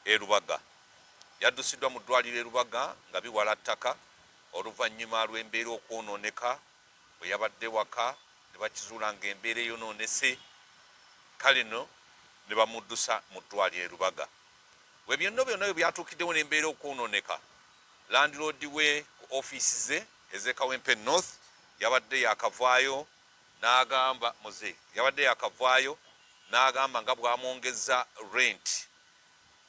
e Lubaga. Yaddusiddwa mu ddwaliro e Lubaga nga biwala ttaka oluvannyuma lw'embeera okwonooneka bwe yabadde waka ne bakizuula ng'embeera eyonoonese kale no ne bamuddusa mu ddwaliro e Lubaga. We byonna byonna byatuukiddewo n'embeera okwonooneka landiroodi we ku ofiisi ze ez'Ekawempe North yabadde yakavaayo n'agamba muze yabadde yakavaayo n'agamba nga bw'amwongeza rent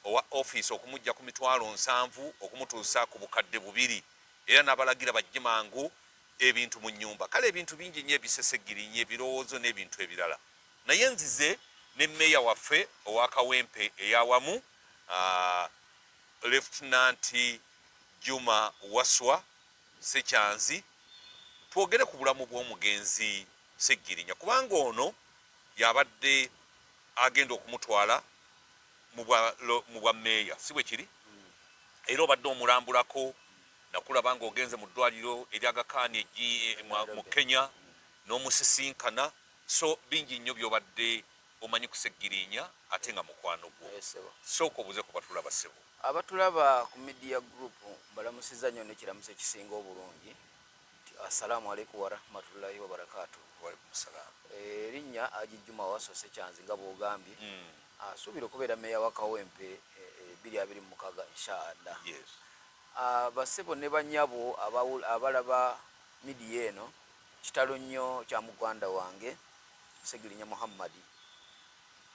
owa ofiisi okumujja ku $7,000 okumutuusa ku bukadde 2 era n'abalagira bajje mangu ebintu mu nnyumba. Kale ebintu bingi nnyo ebisesegirinnye ebirowoozo n'ebintu ebirala. Naye nzize ne mmeeya waffe owa Kawempe eyawamu Lieutenant Juma Waswa Sekyanzi twogere ku bulamu bw'omugenzi Seggirinya kubanga ono yabadde agenda okumutwala mu bwa mmeeya si bwe kiri era obadde omulambulako nakulaba nga ogenze mu ddwaliro eryagakaani mu Kenya n'omusisinkana so bingi nnyo by'obadde omanyi ku Seggirinya ate nga mukwano gwo. Sooka obuze ku batulaba ssebo. Abatulaba ku media group mbalamusiza nnyo n'ekiramuso ekisinga obulungi nti assalamu alaikum warahmatullahi wabarakatuh. Waalaikum salaam. Erinnya Haji Juma Waswa Sekyanzi nga bw'ogambye asuubira okubeera mmeeya wa Kawempe 2026 inshallah. Yes. Basebo ne bannyabo abalaba media eno kitalo nnyo kya muganda wange Seggirinya Muhammad.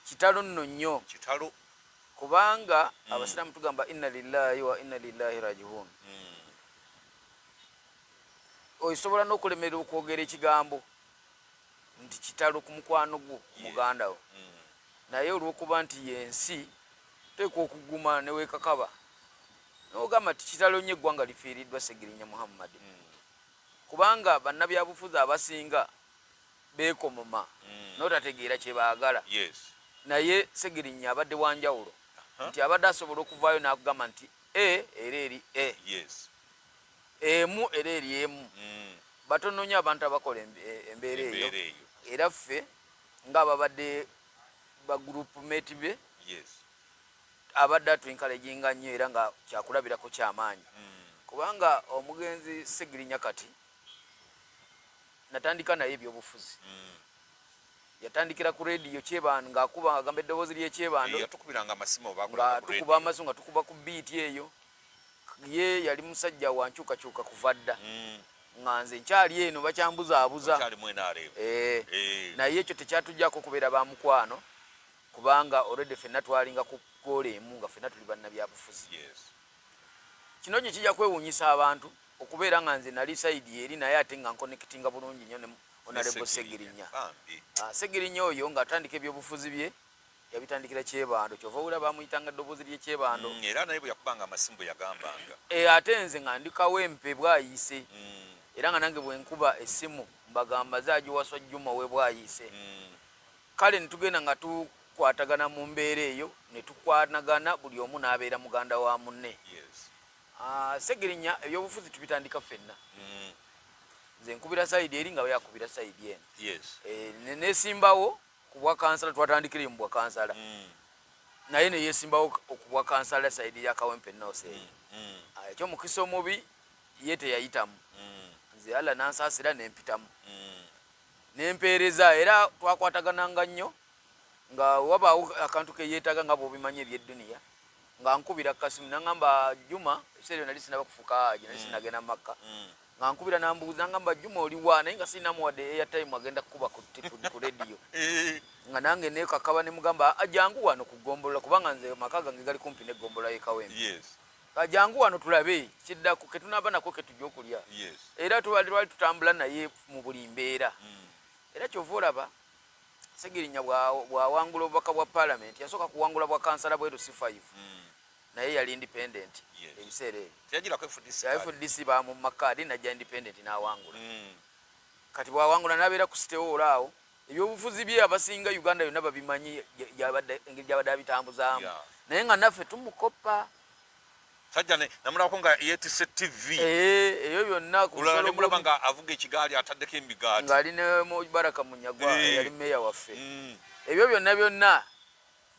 Kitalo nno nnyo. Kitalo kubanga abasiramu tugamba inna lillahi wa inna ilaihi rajiun. Osobola n'okulemerera okwogera ekigambo nti kitalo ku mukwano gwo muganda wo naye olw'okuba nti yensi teekwa okuguma ne weekakaba n'ogamba nti kitalo nnyo eggwanga lifiiriddwa Seggirinya Muhammad kubanga bannabyabufuzi abasinga beekomoma n'otategeera kye baagala. Naye Seggirinya abadde wanjawulo nti abadde asobola okuvaayo n'akugamba nti era eri emu era eri emu. Batono nnyo abantu abakola embeera eyo era ffe ng'ababadde ba groupmate be abadde atwenkaleginga nnyo era nga kyakulabirako kyamaanyi kubanga omugenzi Seggirinya kati natandika naye ebyobufuzi. Yatandikira ku radio Kyebando ng'akuba agamba eddoboozi ly'Ekyebando yatukubiranga amasimu nga tukuba amasimu nga tukuba ku beat eyo. Ye yali musajja wankyukakyuka kuva dda nga nze nkyali eno bakyambuzaabuza naye ekyo tekyatujjako kubeera ba mukwano kubanga already ffenna twalinga ku goola emu nga ffenna tuli bannabyabufuzi. Kino gye kijja kwewuunyisa abantu okubeera nga nze nali sayidi eri naye ate nga nkonekitinga bulungi nnyo ne Honorable Seggirinya. Seggirinya oyo ng'atandika ebyobufuzi bye yabitandikira Kyebando kyova owulira bamuyitanga ddoboozi ly'Ekyebando era naye bwe yakubanga amasimu bwe yagambanga ate nze nga ndi Kawempe bwayise era nga nange bwe nkuba essimu mbagamba Haji Waswa Juma we bwayise. Kale ne tugenda nga tukwatagana mu mbeera eyo ne tukwanagana buli omu n'abeera muganda wa munne. Seggirinya ebyobufuzi tubitandika ffenna nze nkubira sayidi eri nga we yakubira sayidi eno nesimbawo ku bwa kansala twatandikira mu bwa kansala naye ne yesimbawo ku bwa kansala sayidi ya Kawempe North ekyo mukisa omubi ye teyayitamu nze alla nansaasira nempitamu nempeereza era twakwatagananga nnyo nga wabaawo akantu ke yeetaga nga bw'obimanyi eby'edduniya nga nkubira kasimu nangamba Juma ebiseera nali sinaba kufuuka Haji nali sinagenda Makka nga nkubira nambuuza ngamba Juma oli wa naye nga sirinamu wadde airtime agenda kukuba ku radio nga nange neekakaba ne mugamba ajangu wano ku ggombolola kubanga nze maka gange gali kumpi n'eggombolola y'e Kawempe ajangu wano tulabe kiddako ke tunaaba nako ke tujja okulya era twali tutambula naye mu buli mbeera era kyova olaba Seggirinya bw'awangula obubaka bwa Parliament yasooka kuwangula bwa kansala bweru C5 naye yali independent ebiseera ebyo FDC bamu makadi najja independent n'awangula kati bw'awangula n'abeera ku sitewoolo awo ebyobufuzi bye abasinga Uganda yonna babimanyi engeri gyabadde abitambuzaamu naye nga naffe tumukoppa sajja namulabako nga yeetisse TV eyo byonna kulala ne mulaba nga avuga ekigaali ataddeko emigaati ng'ali ne Baraka Munyagwa yali mmeeya waffe ebyo byonna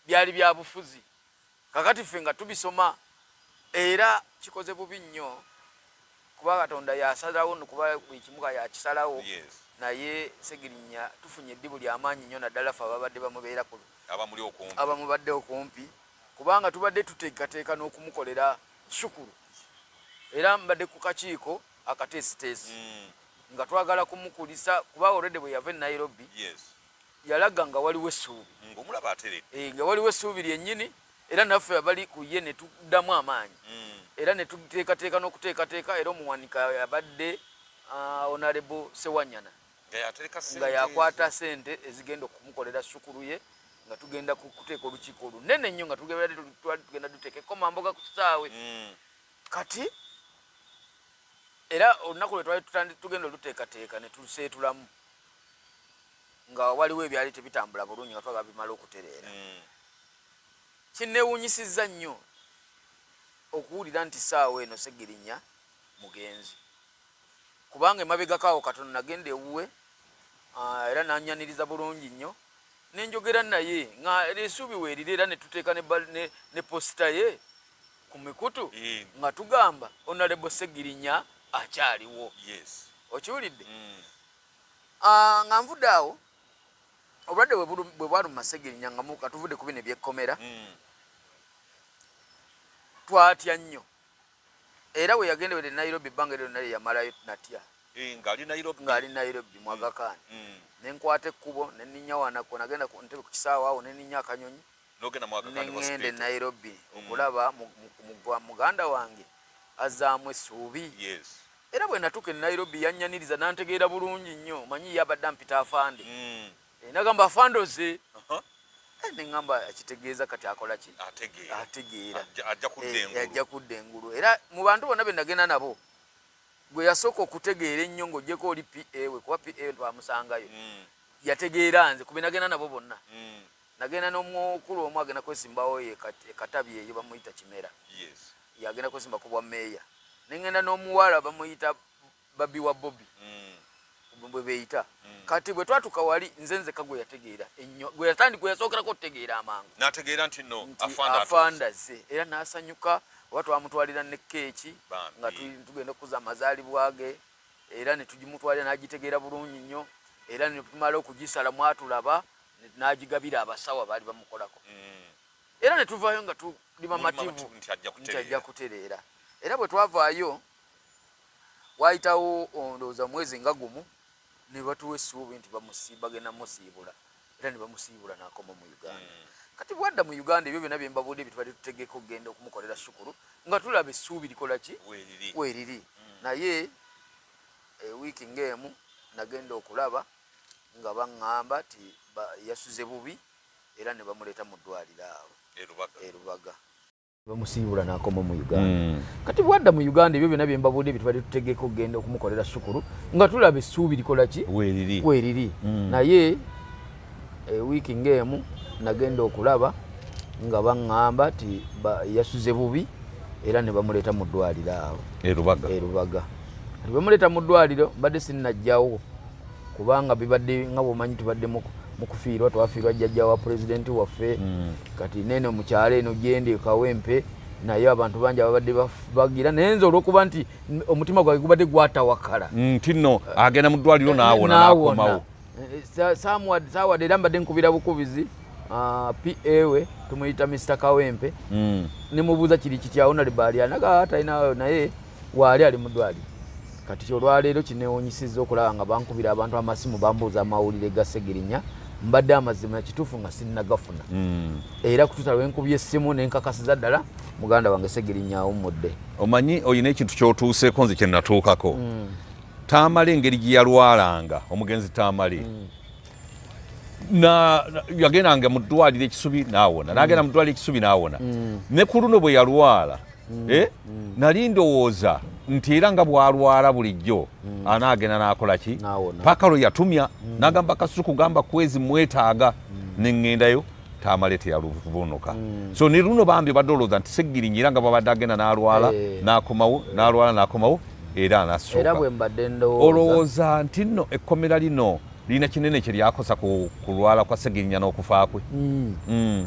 byali bya bufuzi kakati ffe nga tubisoma era kikoze bubi nnyo kuba Katonda yasalawo kuba buli kimuka yakisalawo naye Segirinya tufunye eddibu ly'amaanyi nnyo naddala ffe ababadde bamubeera ku abamubadde okumpi kubanga tubadde tuteekateeka n'okumukolera shukuru era mbadde ku kakiiko akateesiteesi nga twagala kumukulisa kuba already bwe yava e Nairobi yalaga nga waliwo essuubi nga waliwo essuubi lyennyini era naffe abali ku ye ne tuddamu amaanyi era ne tuteekateeka n'okuteekateeka era omuwanika yabadde Honorable Sewanyana nga yakwata sente ezigenda okumukolera shukuru ye nga tugenda kuteeka olukiiko olunene nnyo nga tugenda duteekeko mamboga ku kisaawe kati era olunaku lwe twali tugenda oluteekateeka ne tuseetulamu nga waliwo ebyali tebitambula bulungi nga twagala bimala okutereera kinneewuunyisizza nnyo okuwulira nti saawa eno Segirinya mugenzi kubanga emabegakaawo katono nagenda ewuwe era nanyaniriza bulungi nnyo nenjogera naye nga essuubi weerira era netuteeka ne posita ye ku mikutu nga tugamba Honorable Segirinya akyaliwo okiwulidde nga nvudde awo obulwadde bwe bwaluma Segirinya nga muka tuvudde ku bino ebyekkomera twatya nnyo era we yagendewere Nairobi ebbanga eryo naye yamalayo natya ng'ali Nairobi mu Aga Khan nenkwata ekkubo neninnya wanako nagenda ku ntebe ku kisaawa awo neninnya akanyonyi nengende Nairobi okulaba muganda wange azaamu essuubi era bwe natuuka e Nairobi yanyaniriza nantegeera bulungi nnyo manyi yabadde ampita afande nagamba afandoze neŋŋamba akitegeeza kati akola ki ategeera ajja kudda engulu era mu bantu bonna be nagenda nabo gwe yasooka okutegeera ennyo ng'ogyeko oli PA we kuba PA twamusangayo yategeera nze kube nagenda nabo bonna nagenda n'omukulu omu agenda kwesimbawo ye Katabi eyo bamuyita Kimera yagenda kwesimba ku bwa meeya nengenda n'omuwala bamuyita Babi wa Bobby bwe beeyita kati bwe twatuka wali nze nzeka gwe yategeera ennyo gwe yasookerako okutegeera amangu n'ategeera nti no afandaze era n'asanyuka oba twamutwalira ne keeki nga tugenda okuza amazaalibwa ge era ne tugimutwalira n'agitegeera bulungi nnyo era ne tumala okugisala mwatulaba n'agigabira abasawo baali bamukolako era ne tuvaayo nga tuli mamativu nti ajja kutereera era bwe twavaayo waayitawo ndowooza mwezi nga gumu ne batuwa essuubi nti bagenda musiibula era ne bamusiibula n'akoma mu Uganda kati bwadda mu Uganda ebyo byonna byembabudde bitubadde tutegeka okugenda okumukolera shukuru nga tulaba essuubi likola ki weeriri naye wiiki ng'emu nagenda okulaba nga baŋŋamba ti yasuze bubi era ne bamuleeta mu ddwaliro awo e Lubaga bamusiibula n'akoma mu Uganda kati bwadda mu Uganda ebyo byonna byembabudde bitubadde tutegeka okugenda okumukolera shukuru nga tulaba essuubi likola ki weeriri naye wiiki ng'emu nagenda okulaba nga baŋŋamba ti yasuze bubi era ne bamuleeta mu ddwaliro awo e Lubaga bamuleeta mu ddwaliro mbadde sinnajjawo kubanga bibadde nga bwomanyi tubadde mu kufiirwa twafiirwa jjajja wa pulezidenti waffe kati nene mukyalo eno gyendi Kawempe naye abantu bangi ababadde bagira naye nze olw'okuba nti omutima gwange gubadde gwatawakala nti nno agenda mu ddwaliro n'awona n'akomawo saawadde era mbadde nkubira bukubizi PA we tumuyita Mr. Kawempe nemubuuza kiri kityawo nalibaali anaga talinayo naye waali ali mu ddwaliro kati olwaleero kinneewuunyisizza okulaba nga bankubira abantu amasimu bambuuza amawulire ga Segirinya mbadde amazima ekituufu nga sinnagafuna era kututa lwenkubye essimu nenkakasiza ddala muganda wange Segirinya awummudde omanyi oyina ekintu kyotuuseeko nze kye natuukako Tamale engeri gye yalwalanga omugenzi Tamale yagendanga mu ddwaliro ekisubi n'awona n'agenda mu ddwaliro ekisubi n'awona ne ku luno bwe yalwala nali ndowooza nti era nga bwalwala bulijjo anaagenda n'akola ki paka lwe yatumya n'agamba Kasutu kugamba kwezi mwetaaga neŋŋendayo Tamale teyaluvunuka so ne luno bambi badde olowooza nti Segirinya era nga babadde agenda n'alwala n'akomawo era anasooka bwe mbadde olowooza nti nno ekkomera lino lina kinene kye lyakosa ku kulwala kwa Segirinya n'okufa kwe.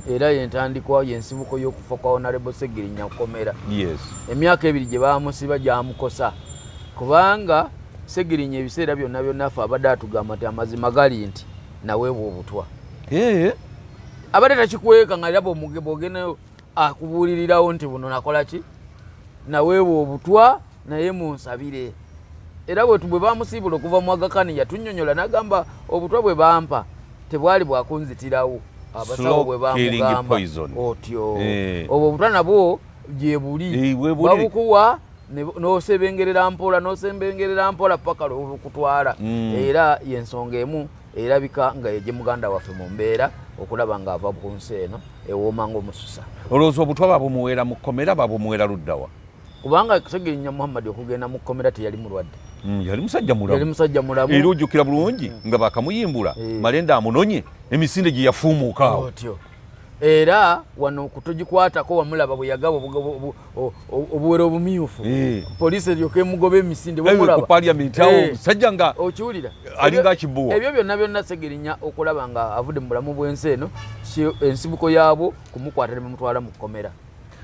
Era yentandikwa yensibuko y'okufa kwa Honorable Segirinya Komera. Yes. Emyaka 2 gye bamusiba gyamukosa kubanga Segirinya ebiseera byonna byonna abadde atugamba nti amazima gali nti naweebwa obutwa. Abadde takikweka nga labo bw'ogenda akubuulirirawo nti buno nakola ki naweebwa obutwa naye munsabire. Era bwe bamusiibula okuva mu Aga Khan yatunnyonnyola n'agamba obutwa bwe bampa tebwali bwakunzitirawo abasawo bwe bamugamba otyo obwo obutwa nabwo gye buli babukuwa n'osebengerera mpola paka lw'okutwala. Era y'ensonga emu erabika nga ye muganda waffe mu mbeera okulaba nga ava ku nsi eno ewooma ng'omususa. Olowooza obutwa babumuweera mu kkomera babumuweera luddawa? Kubanga Segirinya Muhammad okugenda mu kkomera teyali mulwadde. Yali musajja mulamu. Era ojjukira bulungi nga bakamuyimbula Malenda amunonye emisinde gye yafuumuuka awo. Era wano kutogikwatako wamulaba bwe yagaba obuwero obumyufu poliisi eryoka emugoba emisinde ku parliament awo musajja nga okiwulira alinga kibuwa. Ebyo byonna Segirinya okulaba nga avudde mu bulamu bw'ensi eno ensibuko yaabo kumukwata ne bamutwala mu kkomera.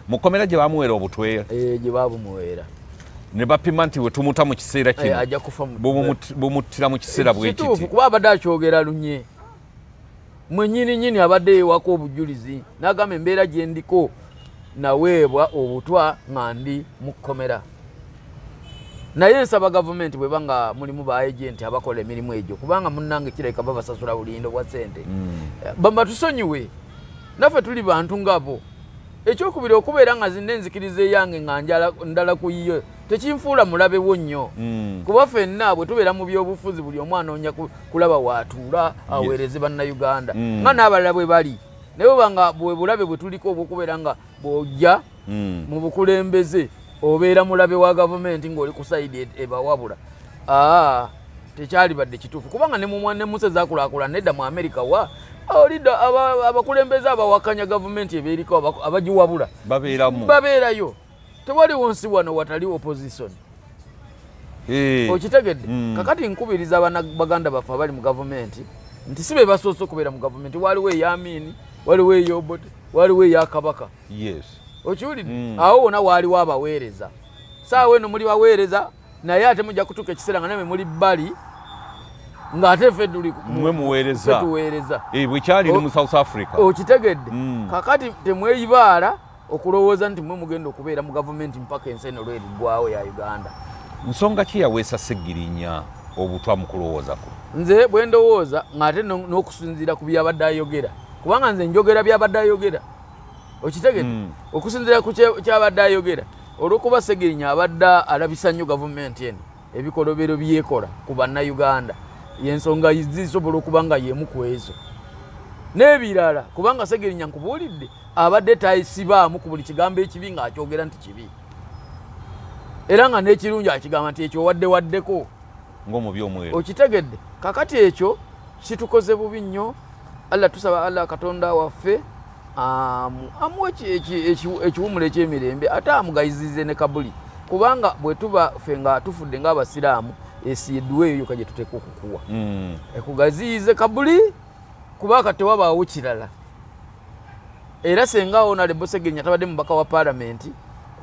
Mu kkomera gye bamuweera obutwe gye babumuweera ne bapima nti we tumuta mu kiseera kino ajja kufa bumuttira mu kiseera bwe kiti. Kituufu kuba abadde akyogera lunye mwennyini abadde yeewako obujulizi n'agamba embeera gye ndiko naweebwa obutwa nga ndi mu kkomera. Naye nsaba gavumenti bweba nga mulimu ba agenti abakola emirimu egyo kubanga munnange kirabika babasasula bulindo bwa ssente batusonyiwe naffe tuli bantu ngabo. Ekyokubiri okubeera nga zinne enzikiriza eyange nga ndala ku yo tekinfuula mulabe wo nnyo kuba ffenna bwe tubeera mu byobufuzi buli omu anoonya kulaba waatuula aweereze bannayuganda nga n'abalala bwe bali naye oba nga bwe bulabe bwe tuliko obwokubeera nga bw'ojja mu bukulembeze obeera mulabe wa gavumenti ng'oli ku sayidi ebawabula tekyali badde kituufu kubanga ne Muse zaakulaakulana nedda mu Amerika wa olidda abakulembeze abawakanya gavumenti ebeeriko abagiwabula babeerayo. Tewaliwo nsi wano watali opposition. Okitegedde kakati nkubiriza baganda baffe abali mu gavumenti nti si be basoose okubeera mu gavumenti. Waliwo ey'Amini, waliwo ey'Obote, waliwo eya Kabaka. Okiwulidde awo wona waaliwo abaweereza. Saawa eno muli baweereza naye ate mujja kutuuka ekiseera nga namwe muli bbali ng'ate ffe tuli mwe muweereza bwe kyali mu South Africa. Okitegedde kakati temweyibaala okulowooza nti mwe mugenda okubeera mu gavumenti mpaka ensi eno lweriggwawo ya Uganda. Nsonga ki yaweesa Segirinya obutwa mu kulowooza ku? Nze bwe ndowooza ng'ate n'okusinziira ku byabadde ayogera kubanga nze njogera byabadde ayogera. Okitegedde okusinziira ku kyabadde ayogera olw'okuba Segirinya abadde alabisa nnyo gavumenti eno ebikolobero byekola ku bannayuganda yensonga zisobola okuba nga yemu ku ezo n'ebirala kubanga Segirinya nkubuulidde abadde tayisibaamu ku buli kigambo ekibi ng'akyogera nti kibi era nga n'ekirungi akigamba nti ekyo waddeko ng'omubi omweru. Okitegedde kakati ekyo kitukoze bubi nnyo. Allah tusaba Allah Katonda waffe amuwe ekiwumula ekyemirembe ate amugayizize ne Kabuli kubanga bwe tuba ffe nga tufudde ng'abasiraamu esiiddwa eyo yokka gye tuteeka okukuwa ekugaziyize Kabuli kubanga tewabaawo kirala. Era senga Honorable Segirinya tabadde mubaka wa paalamenti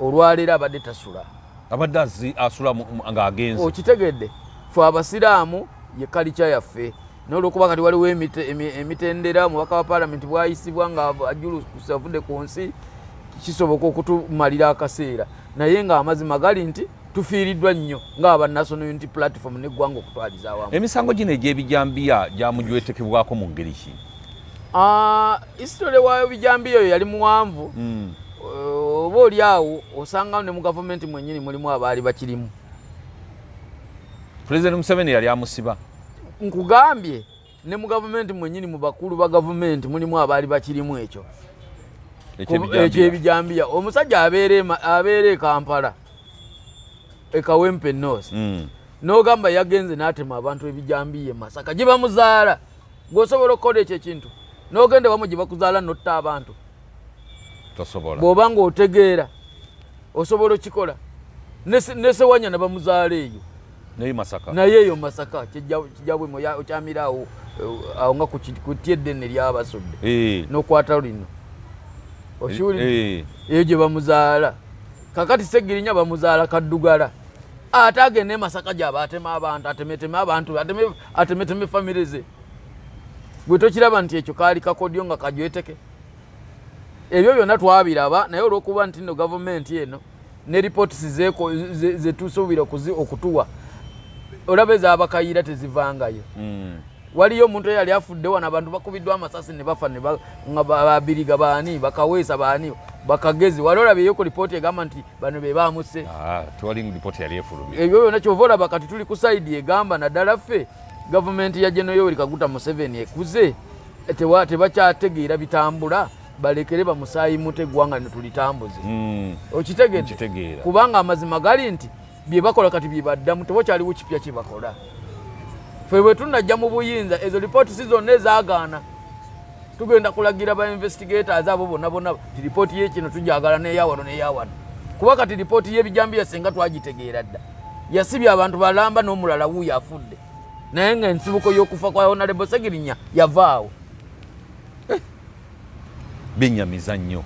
olwaleero abadde tasula abadde asula ng'agenze. Okitegedde ffe abasiraamu ye kalica yaffe n'olwokuba kati waliwo emitendera mubaka wa paalamenti bwayisibwa nga ajulukusa avudde ku nsi kisoboka okutumalira akaseera naye ng'amazima gali nti tufiiriddwa nnyo ng'aba National Unity Platform n'eggwanga okutwaliza awamu. Emisango gino egy'ebijambiya gyamujwetekebwako mu ngeri ki? History waayo bijambiya eyo yali muwanvu. Oba oli awo osanga ne mu gavumenti mwennyini mulimu abaali bakirimu. President Museveni yali amusiba. Nkugambye ne mu gavumenti mwennyini mu bakulu ba gavumenti mulimu abaali bakirimu ekyo ekyebijambiya. Omusajja abeera Kampala ekawempe North n'ogamba yagenze n'atema abantu ebijambiya Masaka gye bamuzaala ng'osobola okukola ekyo ekintu n'ogenda wamu gye bakuzaala n'otta abantu bw'oba ng'otegeera osobola okikola ne Sewanya ne bamuzaala eyo naye eyo Masaka kijabwe okyamira awo nga ku tyeddene ly'abasudde n'okwata lino okiwulire eyo gye bamuzaala kakati Segirinya bamuzaala Kaddugala ate agende Masaka gy'aba atema abantu atemeteme famire ze bwe tokiraba nti ekyo kaali kakodyo nga kajweteke ebyo byonna twabiraba naye olw'okuba nti no gavumenti eno ne reports zetusuubira okutuwa olaba ez'abakayiira tezivangayo waliyo omuntu eyali afudde wano abantu bakubiddwa amasasi ne bafa nga babiriga baani bakaweesa baani bakagezi wali olabeyo ku lipooti egamba nti bano be baamuse ebyo byonna kyova olaba kati tuli ku saidi egamba naddala ffe gavumenti ya General Yoweri Kaguta Museveni ekuze tebakyategeera bitambula balekere bamusaayi mute eggwanga ne tulitambuze okitegedde kubanga amazima gali nti bye bakola kati bye baddamu tewakyaliwo kipya kye bakola ffe bwe tunajja mu buyinza ezo lipooti si zonna ezaagaana tugenda kulagira ba investigators abo bonna ti lipooti y'ekino tujagala n'eyawano kuba kati lipooti y'ebijambiya senga twagitegeera dda yasibye abantu balamba n'omulala wuuyo afudde naye nga ensibuko y'okufa kwa Honorable Segirinya yavaawo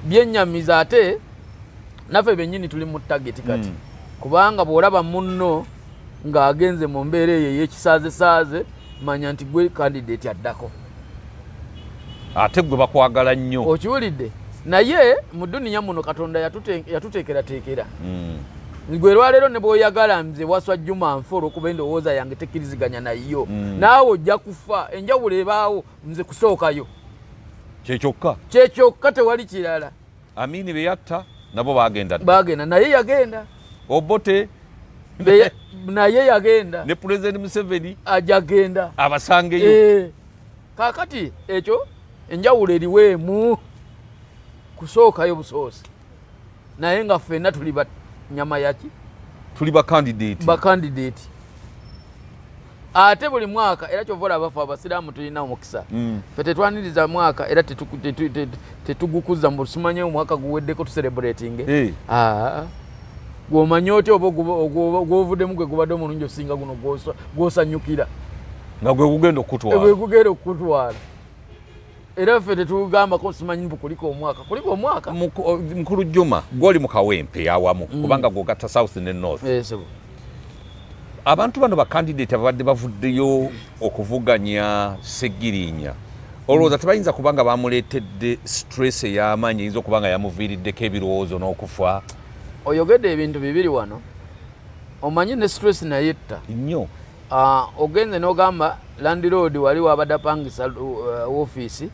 byennyamiza ate naffe bennyini tuli mu target kati kubanga bw'olaba munno ng'agenze mu mbeera eyo ey'ekisaaze manya nti gwe candidate addako ate gwe bakwagala nnyo okiwulidde naye mu duniya muno Katonda yatuteekerateekera gwe lwaleero ne bw'oyagala nze waswa Juma nfe olw'okuba endowooza yange tekkiriziganya nayo naawe ojja kufa enjawulo ebaawo nze kusookayo kyekyoka tewali kirala Amini be yatta nabo bagenda naye yagenda Obote naye yagenda ne President Museveni ajagenda abasangeyo kakati ekyo enjawulo eriweemu kusookayo busoosi naye nga ffenna tuli ba nyama yaki tuli bakandidate ate buli mwaka era kyovola abafu abasiraamu tulina omukisa ffe tetwaniriza mwaka era tetugukuza mbu tumanye omwaka guweddeko tucelebrating gw'omanye otya oba gw'ovuddemu gwe gubadde omulungi osinga guno gw'osanyukira nga gwe gugenda okutwala era ffe tetugambako simanyi mbu kuliko omwaka mukulu Juma gwoli mu kawempe awamu kubanga gwogatta South ne North abantu bano bakandidate ababadde bavuddeyo okuvuganya Segirinya olowooza tebayinza kubanga bamuleetedde stress ey'amaanyi eyinza okuba nga yamuviiriddeko ebirowoozo n'okufa oyogedde ebintu bibiri wano omanyi ne stress naye etta nnyo ogenze n'ogamba landlord wali wabadde apangisa woofiisi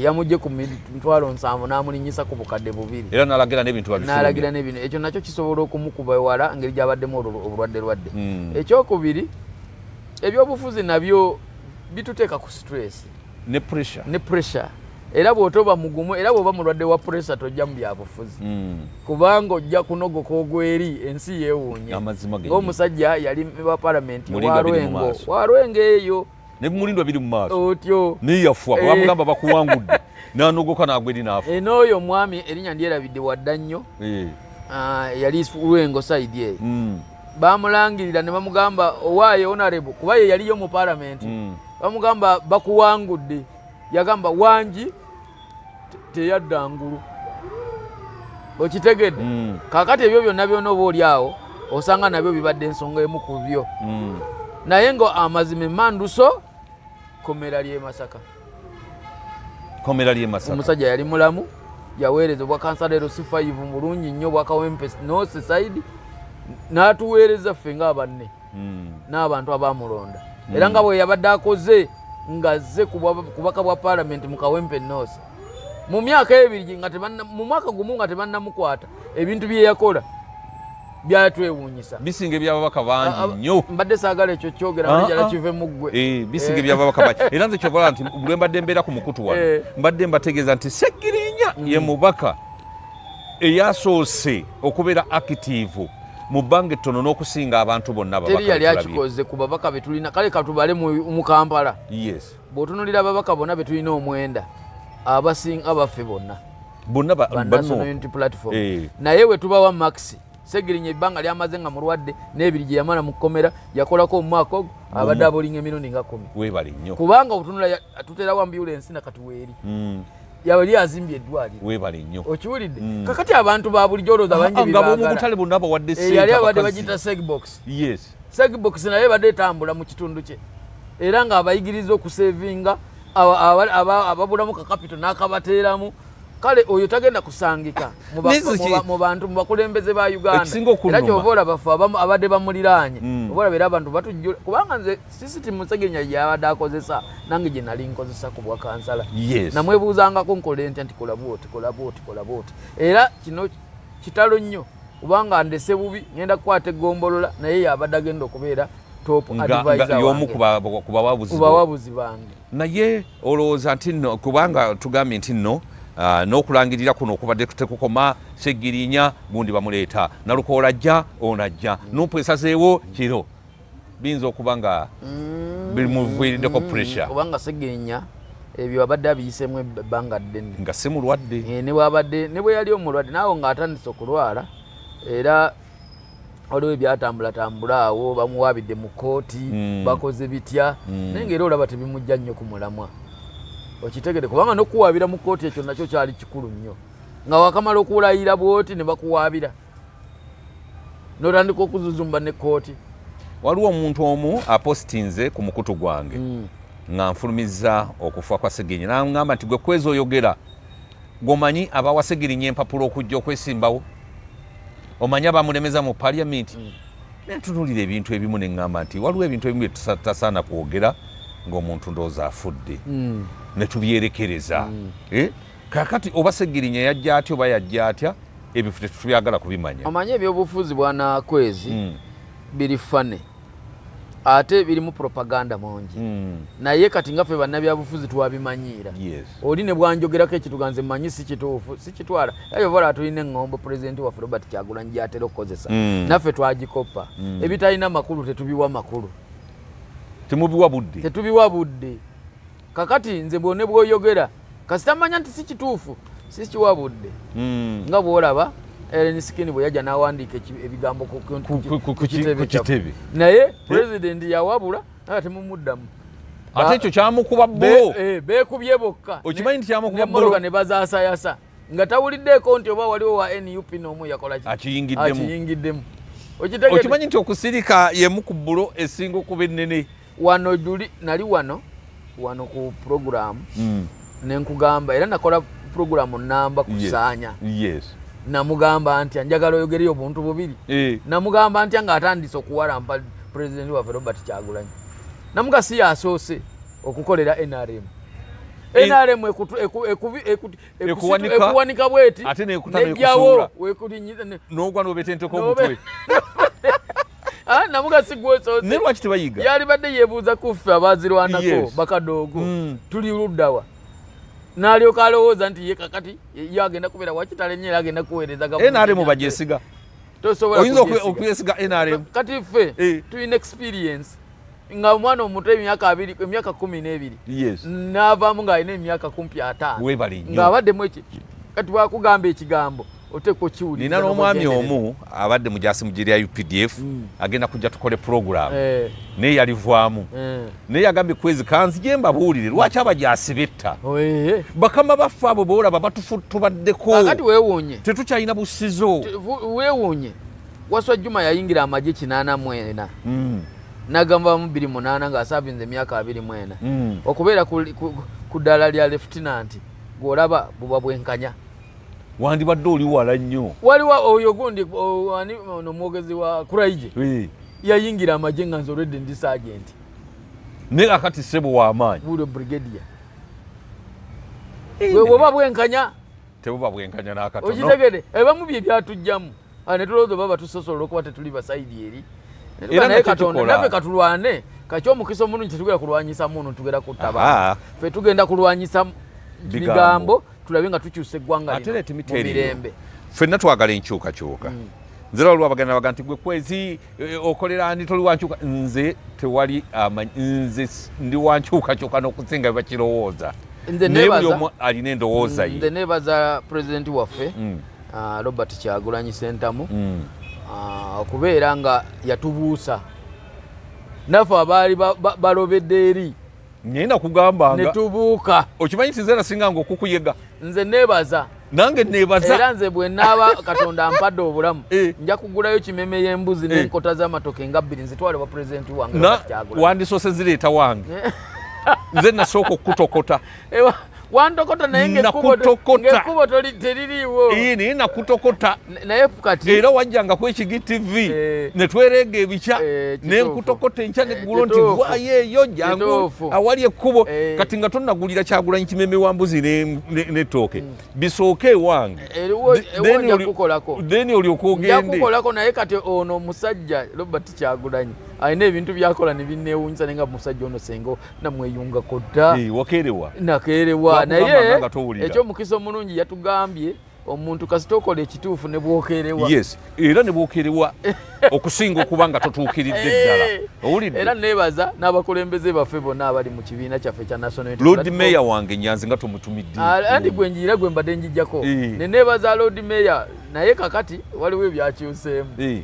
yamugye ku 7,000 n'amulinyisa ku bukadde 2 era n'alagira n'ebintu ekyo nakyo kisobola okumukuba ewala engeri gy'abaddemu obulwadde ekyokubiri ebyobufuzi nabyo bituteeka ku stress ne pressure era bw'otoba mugumu era bw'oba mulwadde wa pressure tojja mu byabufuzi kubanga ojja kunogoka ogweri ensi yeewuunya ng'omusajja yali wa palamenti warwengo eyo ne mulindwa biri mu maaso otyo neyafuwa bamugamba bakuwangudde n'anogoka n'agweri n'afa n'oyo omwami erinnya ndyerabidde wadda nnyo yali Lwengo side eyo bamulangirira ne bamugamba owaaye honorable kuba ye yaliyo mu palamenti bamugamba bakuwangudde yagamba wangi teyadda ngulu okitegedde kakati ebyo byonna byonna oba oli awo osanga nabyo bibadde ensonga emu ku byo naye nga amazima emanduso komera ly'e Masaka omusajja yali mulamu yaweereza obwa kansalero C5 mulungi nnyo bwakawempe North Side n'atuweereza ffe ng'abanne n'abantu abamulonda era nga bwe yabadde akoze nga zze ku bubaka bwa palamenti mu Kawempe North mu myaka ebiri mu mwaka gumu nga tebannamukwata ebintu bye yakola byatwewuunyisa bisinga ebyababaka bangi nnyo mbadde saagala ekyo kyogera njala kive mu ggwe bisinga ebyababaka bangi era nze kyobola nti bwe mbadde mbeera ku mukutu wano mbadde mbategeeza nti Segirinya ye mubaka eyasoose okubeera active mu bbanga ettono n'okusinga abantu bonna teri yali akikoze ku babaka be tulina kale katubale mu Kampala bw'otunulira ababaka bonna be tulina omwenda abasinga baffe bonna National Unity Platform naye we tubawa Maxi Segirinya ebbanga lyamaze nga mulwadde n'ebiri gye yamala mu kkomera yakolako mu mwaka ogwo abadde abolinga emirundi nga 10. Weebale nnyo. Kubanga obutunula tuterawo ambulance nakati weeri. Yali azimbye eddwaliro. Weebale nnyo. Okiwulidde? Kakati abantu ba bulijjo olowooza bangi bibagala. Nga b'omubutale bonna bawadde ssente. Yali abadde bagiyita Segbox. Yes. Segbox naye badde etambula mu kitundu kye. Era nga abayigiriza okusevinga ababulamu ka capital n'akabateeramu. Kale oyo tagenda kusangika mu bantu mu bakulembeze ba Uganda. Era ky'ovola bafu abadde bamuliraanye. Ovola beera abantu batujjula kubanga nze system Musegenya yabadde akozesa nange gye nali nkozesa ku bwa kansala. Namwebuuzangako nkole ntya nti kola bwoti. Era kino kitalo nnyo kubanga ndese bubi ngenda kukwata eggombolola naye yabadde agenda okubeera top advisor y'omu ku bawabuzi bange. Naye olowooza nti nno kubanga tugambye nti nno n'okulangirira kuno okubadde tekukoma Segirinya gundi bamuleeta Nalukoola ajja ono ajja Nuupu esazeewo kiro biyinza okuba nga bimuviiriddeko pressure kubanga Segirinya ebyo abadde abiyisemu ebbanga ddene nga si mulwadde ne bwe yali omulwadde naawe ng'atandise okulwala era waliwo ebyatambula awo bamuwaabidde mu kooti bakoze bitya naye ng'era olaba tebimujja nnyo ku mulamwa okitegede kubanga n'okuwaabira mu kooti ekyo nakyo kyali kikulu nnyo nga wakamala okulayira bwoti ne bakuwaabira n'otandika okuzuzumba ne kooti. Waliwo omuntu omu apostinze ku mukutu gwange nga nfulumizza okufa kwa Segirinya n'aŋŋamba nti gwe kwezi oyogera gwomanyi abawa Segirinya empapula okujja okwesimbawo omanyi abamulemeza mu paliamenti nentunulira ebintu ebimu ne ŋŋamba nti waliwo ebintu ebimu bye tasaana kwogera ng'omuntu ndowooza afudde ne tubyerekereza. Kakati oba Segirinya yajja atya oba yajja atya ebifo tetubyagala kubimanya. Omanyi ebyobufuzi bwana Kwezi biri fane ate birimu propaganda mungi naye kati nga ffe bannabyabufuzi twabimanyiira. Oli ne bwanjogerako ekituganze mmanyi si kituufu si kitwala ayo vola tulina eŋŋombo pulezidenti waffe Robert Kyagulanyi gy'atera okukozesa naffe twagikoppa ebitalina makulu tetubiwa makulu tetubiwa budde. Kakati nze bwone bw'oyogera kasita manya nti si kituufu si kiwa budde nga bw'olaba Ellen Skin bwe yajja n'awandiika ebigambo ku kitebe naye pulezidenti yawabula naye temumuddamu ate ekyo kyamukuba bo beekubye bokka okimanyi nti kyamukuba bo ne bazaasayasa nga tawuliddeeko nti oba waliwo wa NUP n'omu yakola akiyingiddemu. Okimanyi nti okusirika yemu ku bbulo esinga okuba ennene. Wano nali wano ku program nenkugamba era nakola program namba kusaanya namugamba nti njagala oyogere obuntu bubiri namugamba nti nga atandise okuwalampa president waffe Robert Kyagulanyi namugasi yasoose okukolera NRM ekuwanika bweti nejjawo n'ogwa n'obetenteko omutwe namugasi gwesoose naye lwaki tebayiga yali badde yeebuuza kuffe abaazirwanako bakadoogo tuli luddawa n'alyoka alowooza nti ye kakati ye agenda kubeera wakitale nnyo era agenda kuweereza NRM bagyesiga oyinza okwesiga NRM kati ffe tulina experience nga omwana omuto emyaka 12 n'avaamu ng'alina emyaka 5 ng'abaddemu kati bwakugamba ekigambo oteekwa okiwulira. Nina n'omwami omu abadde mu gyasi mugiri ya UPDF agenda kujja tukole program naye yalivaamu naye yagambye Kwezi kanzije mbabuulire lwaki abagyasi betta bakama baffe abo boolaba batufutubaddeko kati weewuunye tetukyalina busizo weewuunye Waswa Juma yayingira amagye 84 n'agambaamu 28 ng'asaavinze emyaka 24 okubeera ku ddala lya lieutenant gw'olaba buba bwenkanya wandibadde oli wala nnyo. Waliwo oyo gundi omwogezi wa Kuraije yayingira amagye nga nzolwedde ndi sergeant naye akati ssebo w'amaanyi bulo brigadier bw'oba bwenkanya tebuba bwenkanya n'akatono okitegede ebamu bye byatujjamu ne tulowooza baba tusosola okuba tetuli basayidi eri era naye Katonda naffe katulwane kaki omukisa omulungi tetugenda kulwanyisa muntu tugenda kutaba ffe tugenda kulwanyisa bigambo tulabe nga tukyusa eggwanga lino mu mirembe. Ffenna twagala enkyukakyuka nze lwaliwo abagenda baga nti gwe Kwezi okolera ani toli wankyuka nze tewali nze ndi wankyukakyuka n'okusinga bye bakirowooza naye buli omu alina endowooza ye. Nze neebaza pulezidenti waffe Robert Kyagulanyi Ssentamu okubeera nga yatubuusa naffe abaali balobedde eri nyina kugamba nga netubuuka. Okimanyi nze nasinga nga okukuyega. Nze neebaza nange neebaza era nze bwe naaba Katonda ampadde obulamu nja kugulayo kimeme y'embuzi n'enkota z'amatoke nga 2 nzitwale wa pulezidenti wange wandisoose zireeta wange nze nasooka okutokota wantokota naye ng'ekkubo teririiwo naye nakutokota naye kati era wajjanga ku Ekigi TV ne twerenga ebikya n'enkutokota enkya neggulo nti waayo eyo jangu awali ekkubo kati nga tonnagulira Kyagulanyi kimeme wa mbuzi n'ettooke bisooke ewange then olyoka ogende njakukolako naye kati ono omusajja Robert Kyagulanyi alina ebintu byakola ne binneewuunyisa naye nga musajja ono senga namweyungako dda wakeerewa nakeerewa naye ekyomukisa omulungi yatugambye omuntu kasita okola ekituufu ne bwokeerewa yes era ne bwokerewa okusinga okuba nga totuukiridde ddala owulidde era neebaza n'abakulembeze baffe bonna abali mu kibiina kyaffe kya National Lord Mayor wange Nyanzi nga tumutumidde andi gwe njira gwe mbadde njijjako ne neebaza Lord Mayor naye kakati waliwo ebyakyuseemu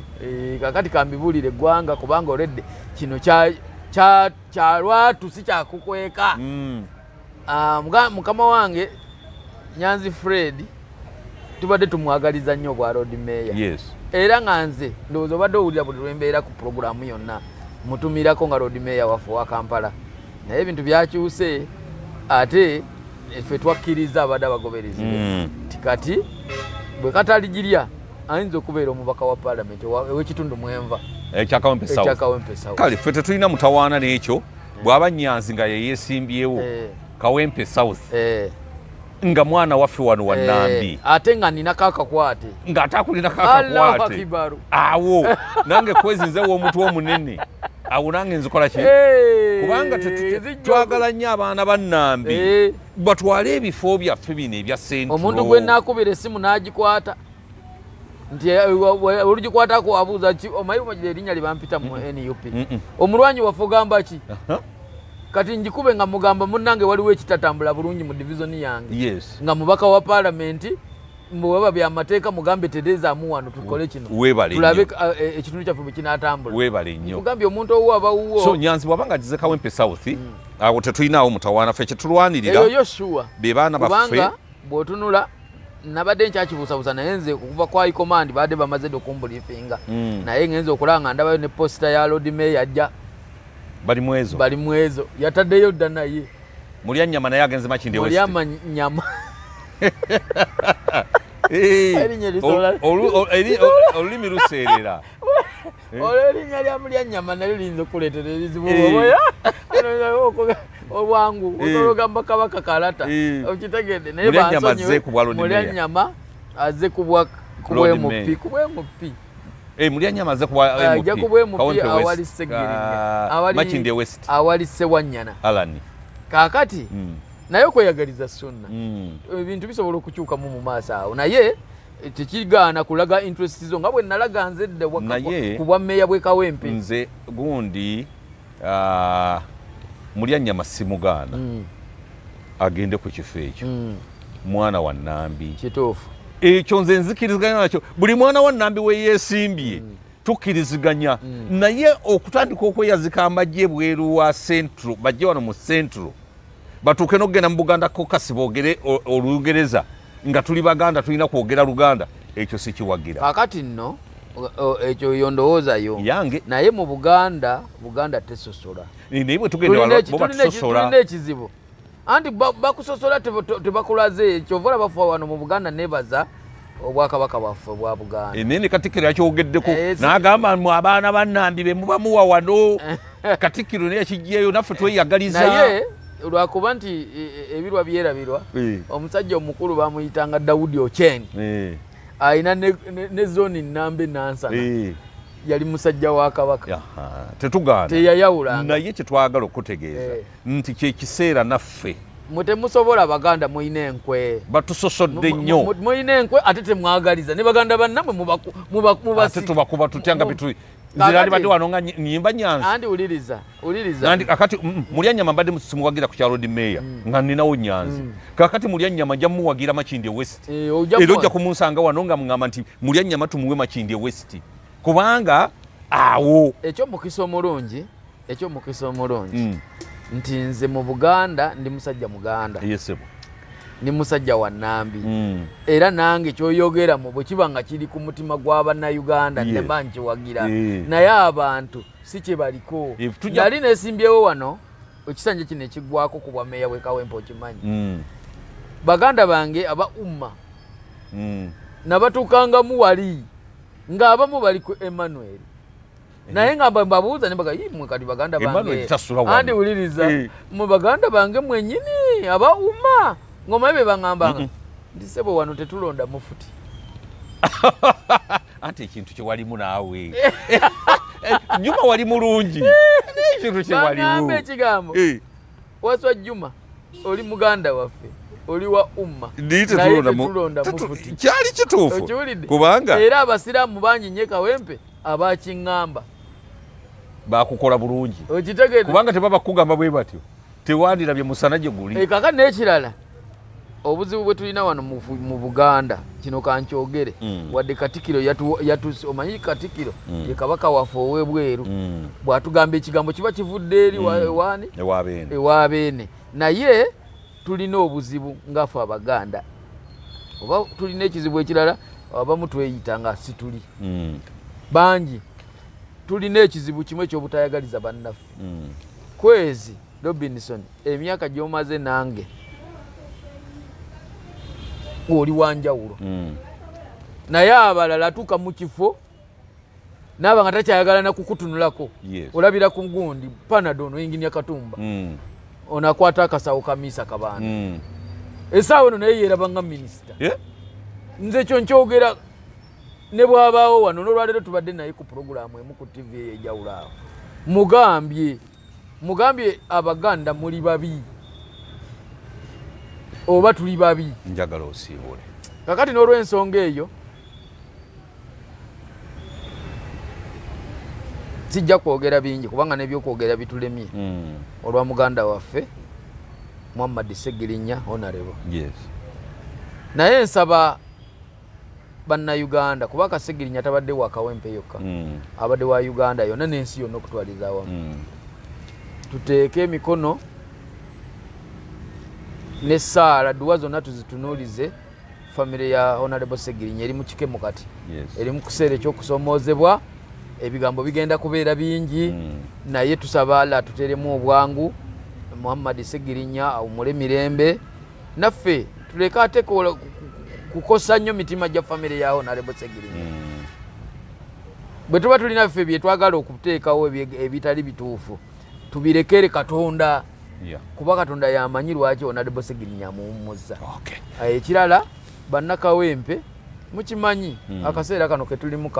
kakati kambibuulire eggwanga kubanga oledde kino kyalwatu si kyakukweka mukama wange Nyanzi Fred tubadde tumwagaliza nnyo bwa Lord Mayor yes era nga nze ndowooza obadde owulira buli lwembeera ku puroguramu yonna mutumirako nga Lord Mayor waffe wa Kampala naye ebintu byakyuse ate ffe twakkiriza abadde abagoberezi kati bwe kataligirya ayinza okubeera omubaka wa Parliament ow'ekitundu mwenva ekyakawempe South kale ffe tetulina mutawaana n'ekyo bw'aba Nyanzi nga yeyeesimbyewo Kawempe South nga mwana waffe wano wa Nambi ate nga nina kakakwate nga atakulina kakakwate awo nange kwezinze w'omuntu omunene awo nange nzikola ki kubanga twagala nnyo abaana ba Nambi batwale ebifo byaffe bino ebya Central omuntu gwe naakubira essimu n'agikwata nti olugikwatako abuuza ki omanyi bumagire erinnya lye bampita mu NUP omulwanyi waffe ogamba ki kati njikube nga mugamba munnange waliwo ekitatambula bulungi mu division yange nga mubaka wa Parliament mbweba byamateeka mugambe terezaamu wano tukole kino tulabe ekitundu kyaffe bwe kinaatambula weebale nnyo mugambye omuntu owuwo abawuwo so Nyanzi bw'abanga agize Kawempe South awo tetulinawo mutawaana ffe kyetulwanirira eyo sure be baana baffe kubanga bw'otunula nabadde nkyakibuusabuusa naye nze okuva kwa High Command baadde bamaze dde okumbulifinga naye ngenze okulanga ndabayo ne posita ya Lord Mayor ajja bali mwezo yataddeyo dda naye mulya nnyama naye agenze Makindye West mulya nnyama olulimi luseerera olw'erinnya lya mulya nnyama nalyo liyinza okuleetera ebizibu obwangu otologamba kabaka kalata okitegedde naye mulya nnyama azze kubwa kubwemupi mulya nnyama azze kubwemupi awali Segirinya Makindye West awali Sewanyana Alani kaakati naye okweyagaliza sunna ebintu bisobola okukyukamu mu maaso awo naye tekigaana kulaga interest zo nga bwe nalaga nze dde ku bwa mmeeya bw'e Kawempe nze gundi mulya nnyama simugaana agende ku kifo ekyo mwana wa Nambi kituufu ekyo nze nzikiriziganya nakyo buli mwana wa Nambi we yeesimbye tukkiriziganya naye okutandika okweyazika amagye bweru wa Central bajje wano mu Central batuuke n'okugenda mu Buganda kokasi boogere Olungereza nga tuli Baganda tulina kwogera Luganda ekyo si kiwagira kakati nno ekyo yondowoozayo yange naye mu Buganda tesosola naye bwe tugenda tulina ekizibu anti bakusosola tebakulaze kyova olaba wano mu Buganda nebaza obwakabaka bwaffe bwa Buganda nene Katikkiro yakyogeddeko n'agamba mu abaana ba Nambi be muba muwa wano Katikkiro naye yakijjeeyo naffe tweyagaliza naye lwakuba nti ebirwa byerabirwa omusajja omukulu bamuyitanga Daudi Ochen ayina ne zoni Nambe Nansana yali musajja wa kabaka tetugaana teyayawula naye kyetwagala okutegeeza nti kyekiseera naffe mutemusobola Baganda muyina enkwe batusosodde nnyo muyina enkwe ate temwagaliza ne Baganda bannamwe ate tubakuba tutya nga zirali badde wano nga nyimba Nyanzi andi uliriza andi kakati mulya nnyama mbadde simuwagira ku kya Lord Mayor nga ninawo Nyanzi kakati mulya nnyama nja muwagira Makindye West era ojja kumunsanga wano nga mugamba nti mulya nnyama tumuwe Makindye West kubanga awo ekyomukisa omulungi nti nze mu Buganda ndi musajja Muganda yesebo ni musajja wa Nambi era nange kyoyogera mu bwe kiba nga kiri ku mutima gw'Abannayuganda nemba nkiwagira naye abantu si kye baliko yali nesimbyewo wano ekisanja kino ekigwako ku bwa meya w'e Kawempe okimanyi baganda bange aba umma nabatuukangamu wali ng'abamu bali ku Emmanuel naye nga mbabuuza ne baga mwe kati baganda bange andi wuliriza mu baganda bange mwenyini aba umma ngoma ebe bangambanga ndisebo wano tetulonda mufuti anti ekintu kye walimu naawe Juma wali mulungi ekintu kye walimu ekigambo waswa Juma oli muganda waffe oli wa umma tetulonda mufuti kyali kituufu kubanga era abasiraamu banyinye Kawempe abakiŋŋamba bakukola bulungi okitegedde kubanga tebaba kugamba bwe batyo tewandirabye musana gye guli kaka n'ekirala obuzibu bwe tulina wano mu Buganda kino kankyogere wadde Katikiro yatuuse omanyi Katikiro ye kabaka waffe ow'ebweru bw'atugamba ekigambo kiba kivudde eri waani ewabeene naye tulina obuzibu ngaffe Abaganda oba tulina ekizibu ekirala abamu tweyita nga situli bangi tulina ekizibu kimwe eky'obutayagaliza bannaffe Kwezi Robinson emyaka gy'omaze nange oli wanjawulo naye abalala atuuka mu kifo naaba nga takyayagala nakukutunulako olabira ku gundi Panado ono Engineer Katumba onakwata akasawo kamisa kabanda esaawa eno naye yeraba nga minisita nze kyo nkyogera ne bwabaawo wano n'olwaleero tubadde naye ku puroguramu emu ku TV ey'enjawulo awo mugambye Abaganda muli babi oba tuli babi njagala osiibule kakati n'olw'ensonga eyo sijja kwogera bingi kubanga n'ebyokwogera bitulemye olwa muganda waffe Muhammad Segirinya Honorable naye nsaba Bannayuganda kuba Kasegirinya tabadde wa Kawempe yokka abadde wa Uganda yonna n'ensi yonna okutwaliza awamu tuteeke emikono n'essaala dduwa zonna tuzitunuulize famire ya Honorable Segirinya eri mu kikemo kati eri mu kuseera ekyokusomoozebwa ebigambo bigenda kubeera bingi naye tusaba Allah tuteremu obwangu Muhammad Segirinya awumule mirembe naffe tuleka ate kukosa nnyo mitima gya famire ya Honorable Segirinya bwe tuba tulina ffe bye twagala okuteekawo ebitali bituufu tubirekere Katonda kuba Katonda yamanyi lwaki Honorable Segirinya amuwummuza ekirala Bannakawempe mukimanyi akaseera kano ketulimu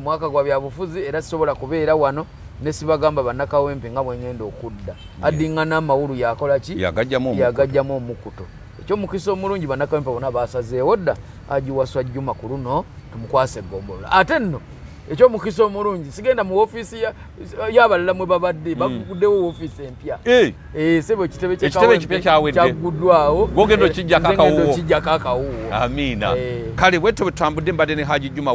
mwaka gwa byabufuzi era sisobola kubeera wano nesibagamba Bannakawempe nga bwengenda okudda addingana amawulu yakola ki yagajjamu omukuto ekyomukisa omulungi Bannakawempe bonna basazeewo dda agiwaswa Juma ku luno tumukwase eggomolola ate nno ekyomukisa omulungi sigenda mu ofiisi y'abalala mwe babadde baguddewo ofiisi empya sebo ekitebe kyaguddwawo gogenda okijjako akawuwo amiina kale bwe tutambudde mbadde ne Haji Juma